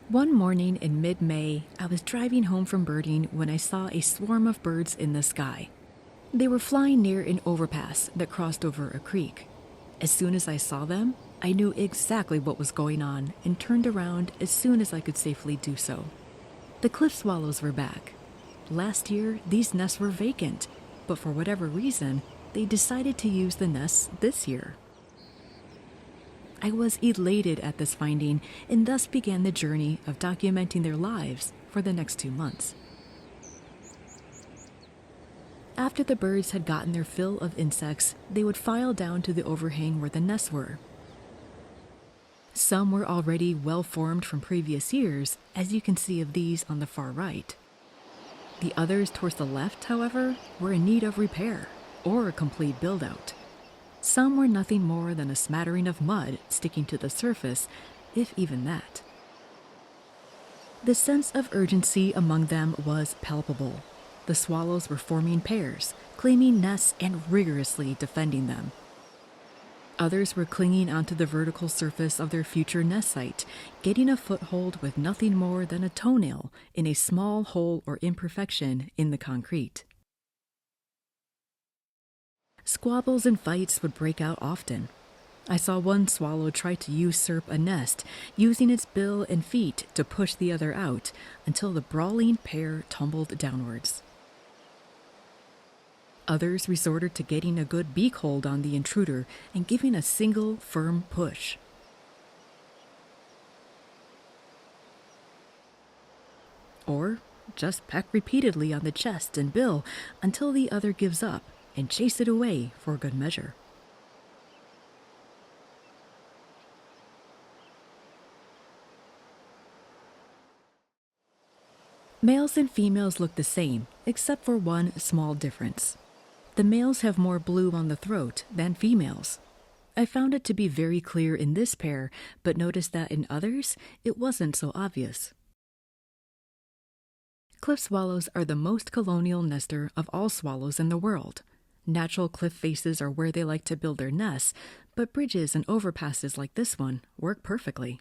One morning in mid-May, I was driving home from birding when I saw a swarm of birds in the sky. They were flying near an overpass that crossed over a creek. As soon as I saw them, I knew exactly what was going on and turned around as soon as I could safely do so. The cliff swallows were back. Last year, these nests were vacant, but for whatever reason, they decided to use the nests this year. I was elated at this finding and thus began the journey of documenting their lives for the next 2 months. After the birds had gotten their fill of insects, they would file down to the overhang where the nests were. Some were already well formed from previous years, as you can see of these on the far right. The others towards the left, however, were in need of repair or a complete build-out. Some were nothing more than a smattering of mud sticking to the surface, if even that. The sense of urgency among them was palpable. The swallows were forming pairs, claiming nests and rigorously defending them. Others were clinging onto the vertical surface of their future nest site, getting a foothold with nothing more than a toenail in a small hole or imperfection in the concrete. Squabbles and fights would break out often. I saw one swallow try to usurp a nest, using its bill and feet to push the other out until the brawling pair tumbled downwards. Others resorted to getting a good beak hold on the intruder and giving a single firm push. Or just peck repeatedly on the chest and bill until the other gives up and chase it away for good measure. Males and females look the same, except for one small difference. The males have more blue on the throat than females. I found it to be very clear in this pair, but noticed that in others, it wasn't so obvious. Cliff swallows are the most colonial nester of all swallows in the world. Natural cliff faces are where they like to build their nests, but bridges and overpasses like this one work perfectly.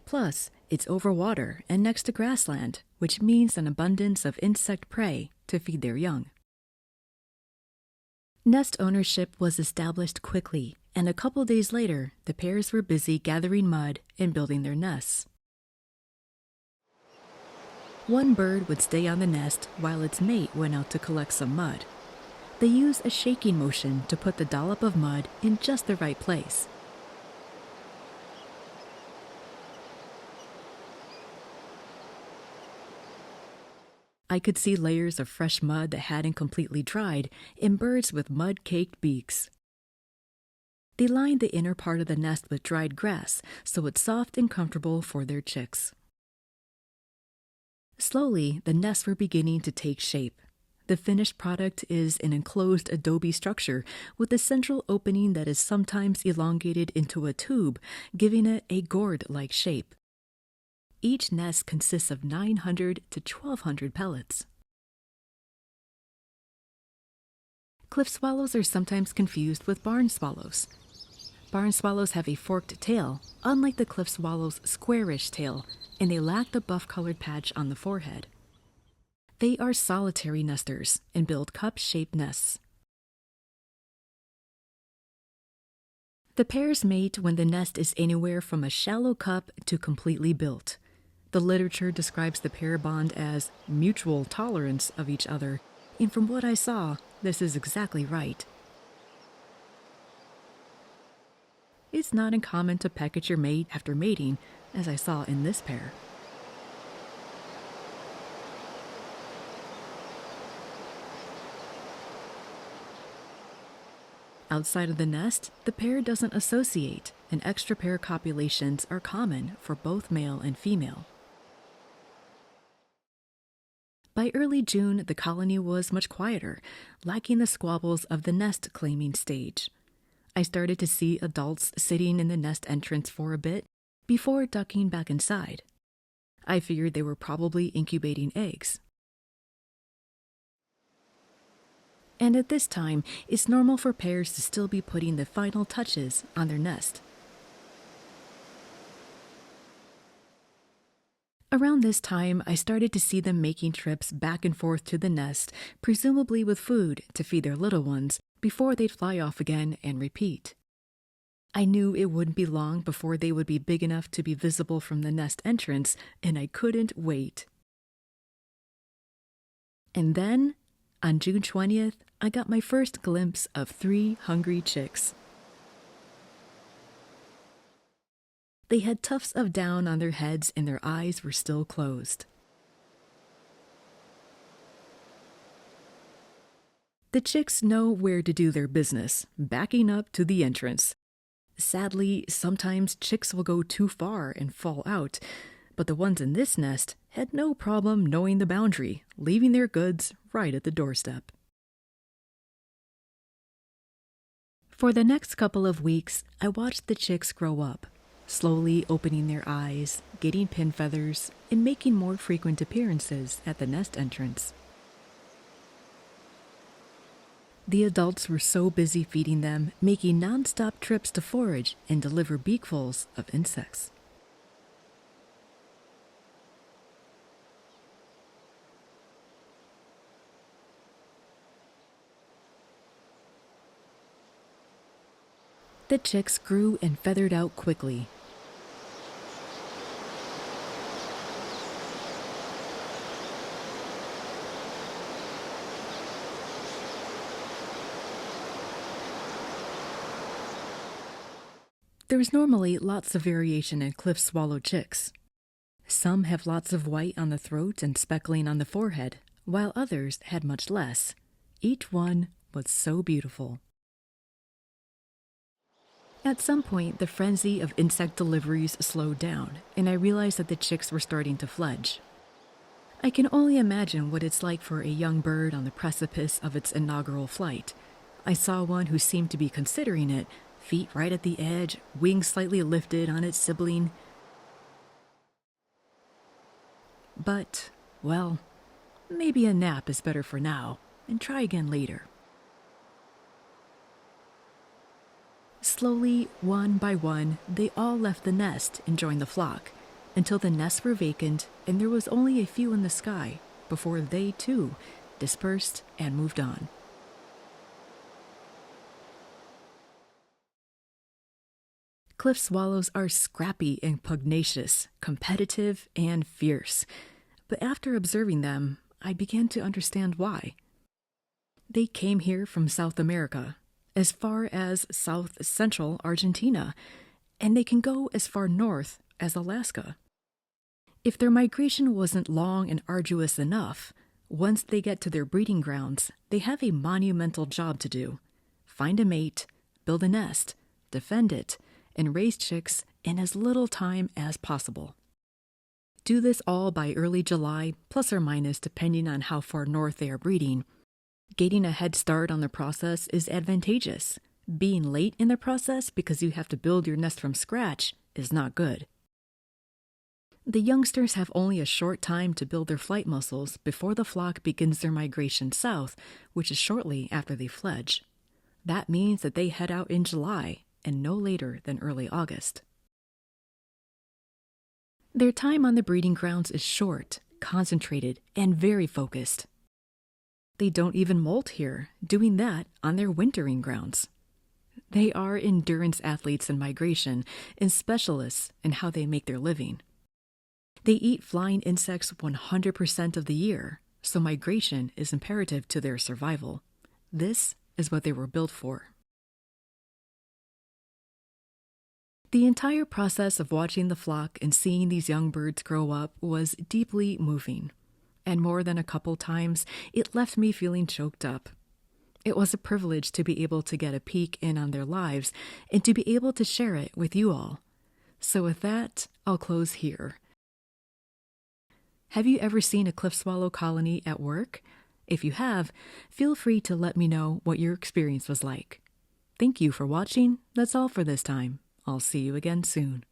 Plus, it's over water and next to grassland, which means an abundance of insect prey to feed their young. Nest ownership was established quickly, and a couple days later, the pairs were busy gathering mud and building their nests. One bird would stay on the nest while its mate went out to collect some mud. They use a shaking motion to put the dollop of mud in just the right place. I could see layers of fresh mud that hadn't completely dried in birds with mud-caked beaks. They lined the inner part of the nest with dried grass so it's soft and comfortable for their chicks. Slowly, the nests were beginning to take shape. The finished product is an enclosed adobe structure with a central opening that is sometimes elongated into a tube, giving it a gourd-like shape. Each nest consists of 900 to 1,200 pellets. Cliff swallows are sometimes confused with barn swallows. Barn swallows have a forked tail, unlike the cliff swallow's squarish tail, and they lack the buff-colored patch on the forehead. They are solitary nesters and build cup-shaped nests. The pairs mate when the nest is anywhere from a shallow cup to completely built. The literature describes the pair bond as mutual tolerance of each other, and from what I saw, this is exactly right. It's not uncommon to peck at your mate after mating, as I saw in this pair. Outside of the nest, the pair doesn't associate, and extra pair copulations are common for both male and female. By early June, the colony was much quieter, lacking the squabbles of the nest-claiming stage. I started to see adults sitting in the nest entrance for a bit before ducking back inside. I figured they were probably incubating eggs. And at this time, it's normal for pairs to still be putting the final touches on their nest. Around this time, I started to see them making trips back and forth to the nest, presumably with food to feed their little ones, before they'd fly off again and repeat. I knew it wouldn't be long before they would be big enough to be visible from the nest entrance, and I couldn't wait. And then, on June 20th, I got my first glimpse of 3 hungry chicks. They had tufts of down on their heads and their eyes were still closed. The chicks know where to do their business, backing up to the entrance. Sadly, sometimes chicks will go too far and fall out, but the ones in this nest had no problem knowing the boundary, leaving their goods right at the doorstep. For the next couple of weeks, I watched the chicks grow up, slowly opening their eyes, getting pin feathers, and making more frequent appearances at the nest entrance. The adults were so busy feeding them, making non-stop trips to forage and deliver beakfuls of insects. The chicks grew and feathered out quickly. There's normally lots of variation in cliff swallow chicks. Some have lots of white on the throat and speckling on the forehead, while others had much less. Each one was so beautiful. At some point, the frenzy of insect deliveries slowed down, and I realized that the chicks were starting to fledge. I can only imagine what it's like for a young bird on the precipice of its inaugural flight. I saw one who seemed to be considering it, feet right at the edge, wings slightly lifted on its sibling. But, well, maybe a nap is better for now, and try again later. Slowly, one by one, they all left the nest and joined the flock, until the nests were vacant and there was only a few in the sky, before they, too, dispersed and moved on. Cliff swallows are scrappy and pugnacious, competitive and fierce, but after observing them, I began to understand why. They came here from South America, as far as south-central Argentina, and they can go as far north as Alaska. If their migration wasn't long and arduous enough, once they get to their breeding grounds, they have a monumental job to do. Find a mate, build a nest, defend it, and raise chicks in as little time as possible. Do this all by early July, plus or minus depending on how far north they are breeding. Getting a head start on the process is advantageous. Being late in the process because you have to build your nest from scratch is not good. The youngsters have only a short time to build their flight muscles before the flock begins their migration south, which is shortly after they fledge. That means that they head out in July and no later than early August. Their time on the breeding grounds is short, concentrated, and very focused. They don't even molt here, doing that on their wintering grounds. They are endurance athletes in migration and specialists in how they make their living. They eat flying insects 100% of the year, so migration is imperative to their survival. This is what they were built for. The entire process of watching the flock and seeing these young birds grow up was deeply moving. And more than a couple times, it left me feeling choked up. It was a privilege to be able to get a peek in on their lives and to be able to share it with you all. So with that, I'll close here. Have you ever seen a cliff swallow colony at work? If you have, feel free to let me know what your experience was like. Thank you for watching. That's all for this time. I'll see you again soon.